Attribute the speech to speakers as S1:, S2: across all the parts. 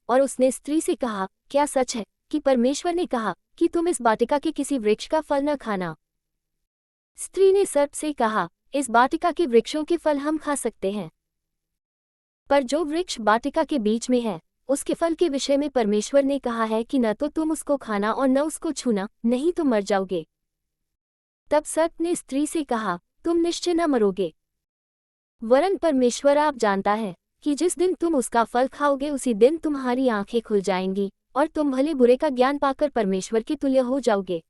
S1: और उसने स्त्री से कहा, क्या सच है कि परमेश्वर ने कहा कि तुम इस वाटिका के किसी वृक्ष का फल न खाना? स्त्री ने सर्प से कहा, इस वाटिका के वृक्षों के फल हम खा सकते हैं, पर जो वृक्ष वाटिका के बीच में है उसके फल के विषय में परमेश्वर ने कहा है कि न तो तुम उसको खाना और न उसको छूना, नहीं तो मर जाओगे। तब सर्प ने स्त्री से कहा, तुम निश्चय न मरोगे, वरन परमेश्वर आप जानता है कि जिस दिन तुम उसका फल खाओगे उसी दिन तुम्हारी आंखें खुल जाएंगी और तुम भले बुरे का ज्ञान पाकर परमेश्वर के तुल्य हो जाओगे।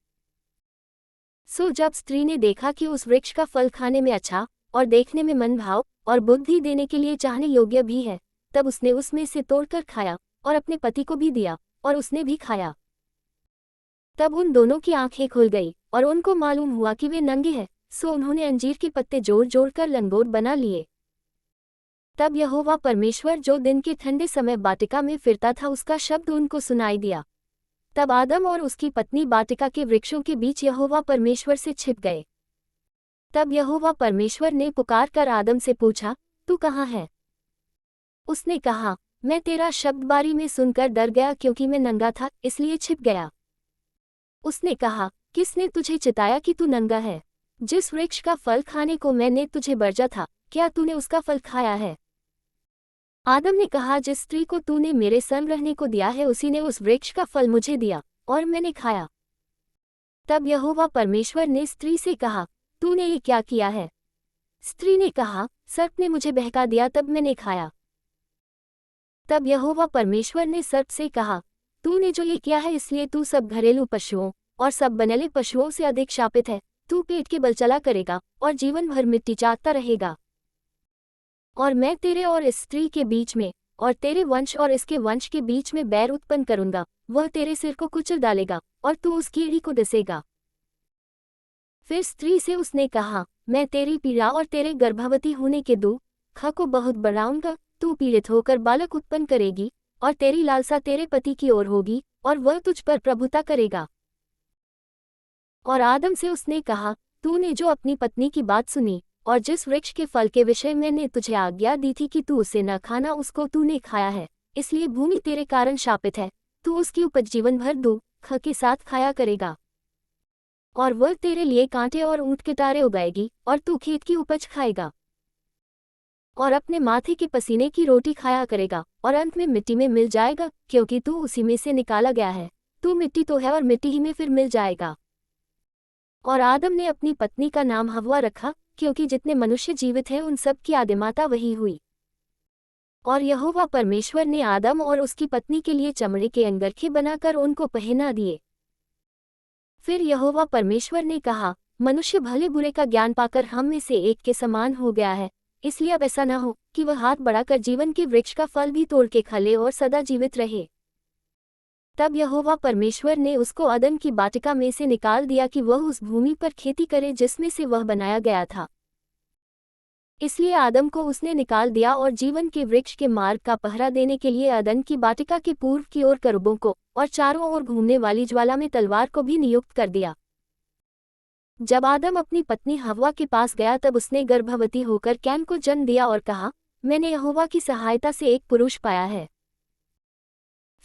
S1: सो जब स्त्री ने देखा कि उस वृक्ष का फल खाने में अच्छा और देखने में मनभाव और बुद्धि देने के लिए चाहने योग्य भी है, तब उसने उसमें से तोड़कर खाया और अपने पति को भी दिया और उसने भी खाया। तब उन दोनों की आंखें खुल गई और उनको मालूम हुआ कि वे नंगे हैं, सो उन्होंने अंजीर के पत्ते जोड़ जोड़ कर लंगोट बना लिए। तब यहोवा परमेश्वर जो दिन के ठंडे समय वाटिका में फिरता था उसका शब्द उनको सुनाई दिया। तब आदम और उसकी पत्नी वाटिका के वृक्षों के बीच यहोवा परमेश्वर से छिप गए। तब यहोवा परमेश्वर ने पुकार कर आदम से पूछा, तू कहाँ है? उसने कहा, मैं तेरा शब्द बारी में सुनकर डर गया क्योंकि मैं नंगा था, इसलिए छिप गया। उसने कहा, किसने तुझे चिताया कि तू नंगा है? जिस वृक्ष का फल खाने को मैंने तुझे बरजा था, क्या तूने उसका फल खाया है? आदम ने कहा, जिस स्त्री को तूने मेरे संग रहने को दिया है उसी ने उस वृक्ष का फल मुझे दिया और मैंने खाया। तब यहोवा परमेश्वर ने स्त्री से कहा, तूने ये क्या किया है? स्त्री ने कहा, सर्प ने मुझे बहका दिया तब मैंने खाया। तब यहोवा परमेश्वर ने सर्प से कहा, तूने जो ये किया है इसलिए तू सब घरेलू पशुओं और सब बनैले पशुओं से अधिक शापित है। तू पेट के बल चला करेगा और जीवन भर मिट्टी चाटता रहेगा। और मैं तेरे और इस स्त्री के बीच में और तेरे वंश और इसके वंश के बीच में बैर उत्पन्न करूंगा, वह तेरे सिर को कुचल डालेगा और तू उसकी एड़ी को डसेगा। फिर स्त्री से उसने कहा, मैं तेरी पीड़ा और तेरे गर्भवती होने के दुख को बहुत बढ़ाऊंगा। तू पीड़ित होकर बालक उत्पन्न करेगी और तेरी लालसा तेरे पति की ओर होगी और वह तुझ पर प्रभुता करेगा। और आदम से उसने कहा, तूने जो अपनी पत्नी की बात सुनी और जिस वृक्ष के फल के विषय मैंने तुझे आज्ञा दी थी कि तू उसे न खाना, उसको तूने खाया है, इसलिए भूमि तेरे कारण शापित है। तू उसकी उपज जीवन भर दुख के साथ खाया करेगा और वह तेरे लिए कांटे और ऊंट किटारे उगाएगी और तू खेत की उपज खाएगा और अपने माथे के पसीने की रोटी खाया करेगा और अंत में मिट्टी में मिल जाएगा, क्योंकि तू उसी में से निकाला गया है। तू मिट्टी तो है और मिट्टी ही में फिर मिल जाएगा। और आदम ने अपनी पत्नी का नाम हव्वा रखा, क्योंकि जितने मनुष्य जीवित हैं उन सब की आदिमाता वही हुई। और यहोवा परमेश्वर ने आदम और उसकी पत्नी के लिए चमड़े के अंगरखे बनाकर उनको पहना दिए। फिर यहोवा परमेश्वर ने कहा, मनुष्य भले बुरे का ज्ञान पाकर हम में से एक के समान हो गया है, इसलिए अब ऐसा न हो कि वह हाथ बढ़ाकर जीवन के वृक्ष का फल भी तोड़ के खा ले और सदा जीवित रहे। तब यहोवा परमेश्वर ने उसको अदन की वाटिका में से निकाल दिया कि वह उस भूमि पर खेती करे जिसमें से वह बनाया गया था। इसलिए आदम को उसने निकाल दिया और जीवन के वृक्ष के मार्ग का पहरा देने के लिए अदन की वाटिका के पूर्व की ओर करूबों को और चारों ओर घूमने वाली ज्वाला में तलवार को भी नियुक्त कर दिया। जब आदम अपनी पत्नी हव्वा के पास गया तब उसने गर्भवती होकर कैन को जन्म दिया और कहा, मैंने यहोवा की सहायता से एक पुरुष पाया है।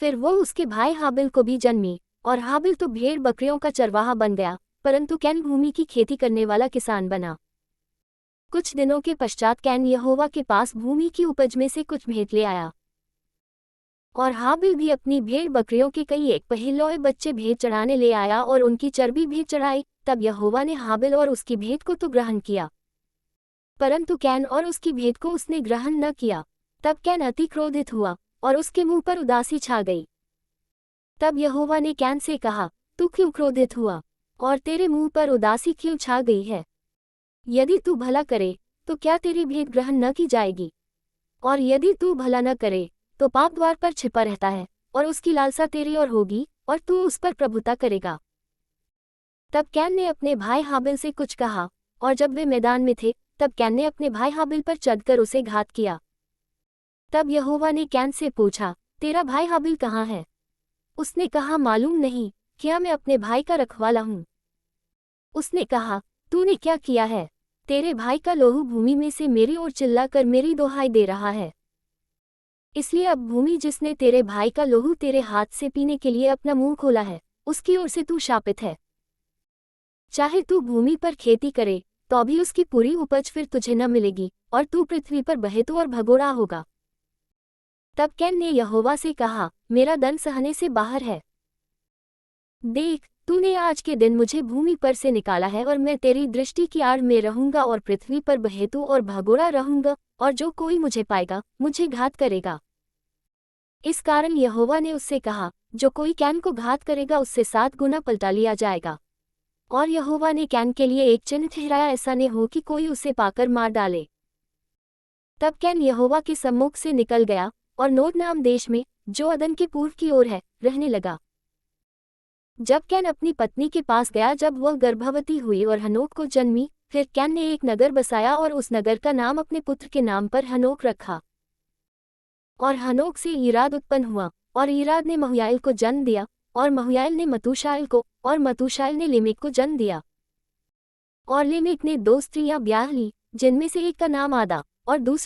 S1: फिर वो उसके भाई हाबिल को भी जन्मी और हाबिल तो भेड़ बकरियों का चरवाहा बन गया, परंतु कैन भूमि की खेती करने वाला किसान बना। कुछ दिनों के पश्चात कैन यहोवा के पास भूमि की उपज में से कुछ भेंट ले आया और हाबिल भी अपनी भेड़ बकरियों के कई एक पहिलौए बच्चे भेंट चढ़ाने ले आया और उनकी चर्बी भेंट चढ़ाई। तब यहोवा ने हाबिल और उसकी भेंट को तो ग्रहण किया, परंतु कैन और उसकी भेंट को उसने ग्रहण न किया। तब कैन अति क्रोधित हुआ और उसके मुंह पर उदासी छा गई। तब यहोवा ने कैन से कहा, तू क्यों क्रोधित हुआ और तेरे मुंह पर उदासी क्यों छा गई है? यदि तू भला करे तो क्या तेरी भेंट ग्रहण न की जाएगी? और यदि तू भला न करे तो पाप द्वार पर छिपा रहता है और उसकी लालसा तेरी ओर होगी और तू उस पर प्रभुता करेगा। तब कैन ने अपने भाई हाबिल से कुछ कहा और जब वे मैदान में थे तब कैन ने अपने भाई हाबिल पर चढ़कर उसे घात किया। तब यहोवा ने कैन से पूछा, तेरा भाई हाबिल कहाँ है? उसने कहा, मालूम नहीं, क्या मैं अपने भाई का रखवाला हूँ? उसने कहा, तूने क्या किया है? तेरे भाई का लोहू भूमि में से मेरी ओर चिल्लाकर मेरी दोहाई दे रहा है। इसलिए अब भूमि जिसने तेरे भाई का लोहू तेरे हाथ से पीने के लिए अपना मुंह खोला है, उसकी ओर से तू शापित है। चाहे तू भूमि पर खेती करे तो भी उसकी पूरी उपज फिर तुझे न मिलेगी, और तू पृथ्वी पर बहेतू और भगोड़ा होगा। तब कैन ने यहोवा से कहा, मेरा दंड सहने से बाहर है। देख, तूने आज के दिन मुझे भूमि पर से निकाला है, और मैं तेरी दृष्टि की आड़ में रहूंगा और पृथ्वी पर बहेतू और भगोड़ा रहूंगा, और जो कोई मुझे पाएगा मुझे घात करेगा। इस कारण यहोवा ने उससे कहा, जो कोई कैन को घात करेगा उससे 7 गुना पलटा लिया जाएगा। और यहोवा ने कैन के लिए एक चिन्ह ठहराया, ऐसा न हो कि कोई उसे पाकर मार डाले। तब कैन यहोवा के सम्मुख से निकल गया और नोद नाम देश में, जो अदन के पूर्व की ओर है, रहने लगा। जब कैन अपनी पत्नी के पास गया, जब वह गर्भवती हुई और हनोक को जन्मी, फिर कैन ने एक नगर बसाया और उस नगर का नाम अपने पुत्र के नाम पर हनोक रखा। और हनोक से ईराद उत्पन्न हुआ, और ईराद ने महुयाइल को जन्म दिया, और महुयाइल ने मतूशाइल को, और मतूशाइल ने लेमेक को जन्म दिया। और लेमेक ने 2 स्त्रियां ब्याह ली, जिनमें से एक का नाम आदा और दूसरी